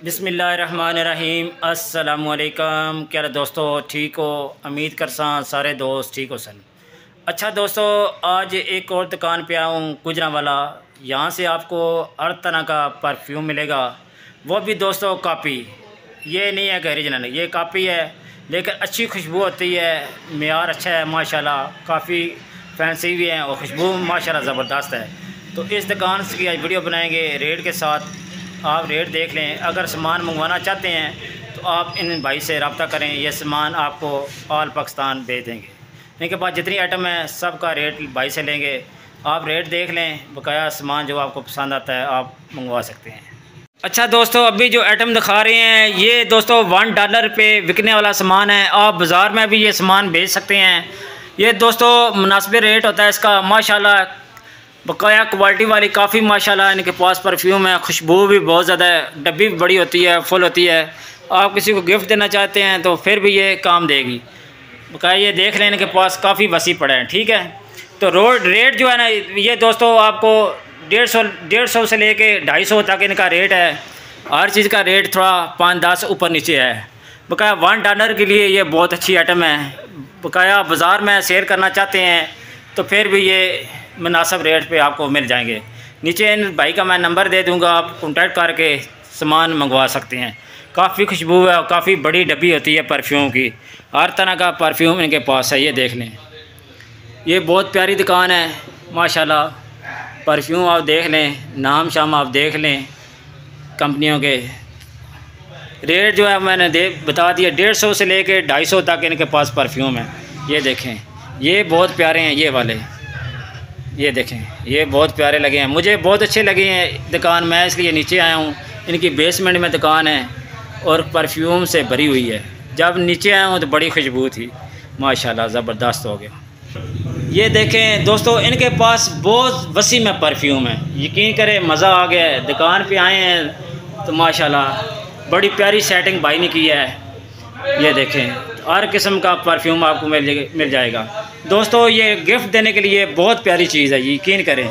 बिस्मिल्लाहिर्रहमानिर्रहीम। अस्सलामुअलैकुम। क्या दोस्तों ठीक हो? उम्मीद करसा सारे दोस्त ठीक हो सन। अच्छा दोस्तों, आज एक और दुकान पे आया हूँ गुजरांवाला। यहाँ से आपको हर तरह का परफ्यूम मिलेगा, वो भी दोस्तों कापी। ये नहीं है ओरिजिनल, ये कापी है, लेकिन अच्छी खुशबू होती है, मेयार अच्छा है माशाल्लाह, काफ़ी फैंसी भी है और खुशबू माशाल्लाह ज़बरदस्त है। तो इस दुकान की आज वीडियो बनाएंगे रेट के साथ। आप रेट देख लें। अगर सामान मंगवाना चाहते हैं तो आप इन भाई से रब्ता करें, ये सामान आपको ऑल पाकिस्तान भेज देंगे। इनके पास जितनी आइटम है सब का रेट भाई से लेंगे। आप रेट देख लें, बकाया सामान जो आपको पसंद आता है आप मंगवा सकते हैं। अच्छा दोस्तों, अभी जो आइटम दिखा रहे हैं ये दोस्तों $1 पे बिकने वाला सामान है। आप बाज़ार में भी ये सामान बेच सकते हैं। ये दोस्तों मुनासिब रेट होता है इसका माशाल्लाह, बकाया क्वालिटी वाली काफ़ी माशाल्लाह इनके पास परफ्यूम है। खुशबू भी बहुत ज़्यादा है, डब्बी भी बड़ी होती है, फुल होती है। आप किसी को गिफ्ट देना चाहते हैं तो फिर भी ये काम देगी। बकाया ये देख लें, इनके पास काफ़ी वसी पड़े हैं। ठीक है, तो रेट जो है ना, ये दोस्तों आपको 150 से लेके 250 तक इनका रेट है। हर चीज़ का रेट थोड़ा 5-10 ऊपर नीचे है। बकाया $1 के लिए ये बहुत अच्छी आइटम है। बकाया बाज़ार में सेल करना चाहते हैं तो फिर भी ये मुनासिब रेट पे आपको मिल जाएंगे। नीचे इन भाई का मैं नंबर दे दूंगा, आप कॉन्टैक्ट करके सामान मंगवा सकते हैं। काफ़ी खुशबू है और काफ़ी बड़ी डब्बी होती है परफ्यूम की। हर तरह का परफ्यूम इनके पास है। ये देख लें, ये बहुत प्यारी दुकान है माशाल्लाह। परफ्यूम आप देख लें, नाम शाम आप देख लें कंपनियों के। रेट जो है मैंने बता दिया, 150 से लेके 250 तक इनके पास परफ्यूम है। ये देखें, ये बहुत प्यारे हैं ये वाले। ये देखें, ये बहुत प्यारे लगे हैं, मुझे बहुत अच्छे लगे हैं दुकान। मैं इसलिए नीचे आया हूँ। इनकी बेसमेंट में दुकान है और परफ्यूम से भरी हुई है। जब नीचे आया हूँ तो बड़ी खुशबू थी माशाल्लाह, ज़बरदस्त हो गया। ये देखें दोस्तों, इनके पास बहुत वसी में परफ्यूम है। यकीन करें मज़ा आ गया है। दुकान पे आए हैं तो माशाल्लाह बड़ी प्यारी सेटिंग भाई ने की है। ये देखें, हर किस्म का परफ्यूम आपको मिल जाएगा दोस्तों। ये गिफ्ट देने के लिए बहुत प्यारी चीज़ है, यकीन करें।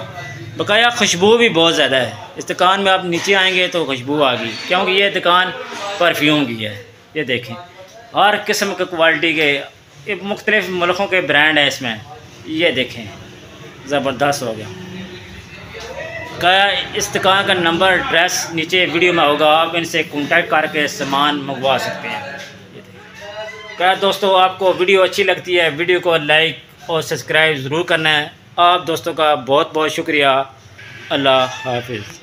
बकाया खुशबू भी बहुत ज़्यादा है। इस दुकान में आप नीचे आएंगे तो खुशबू आ गई, क्योंकि ये दुकान परफ्यूम की है। ये देखें, हर किस्म के क्वालिटी के मुख्तलिफ़ मुल्कों के ब्रांड हैं इसमें। ये देखें, ज़बरदस्त हो गया। क्या इस दुकान का नंबर एड्रेस नीचे वीडियो में होगा, आप इनसे कॉन्टैक्ट करके सामान मंगवा सकते हैं। क्या दोस्तों, आपको वीडियो अच्छी लगती है, वीडियो को लाइक और सब्सक्राइब ज़रूर करना है। आप दोस्तों का बहुत बहुत शुक्रिया। अल्लाह हाफिज़।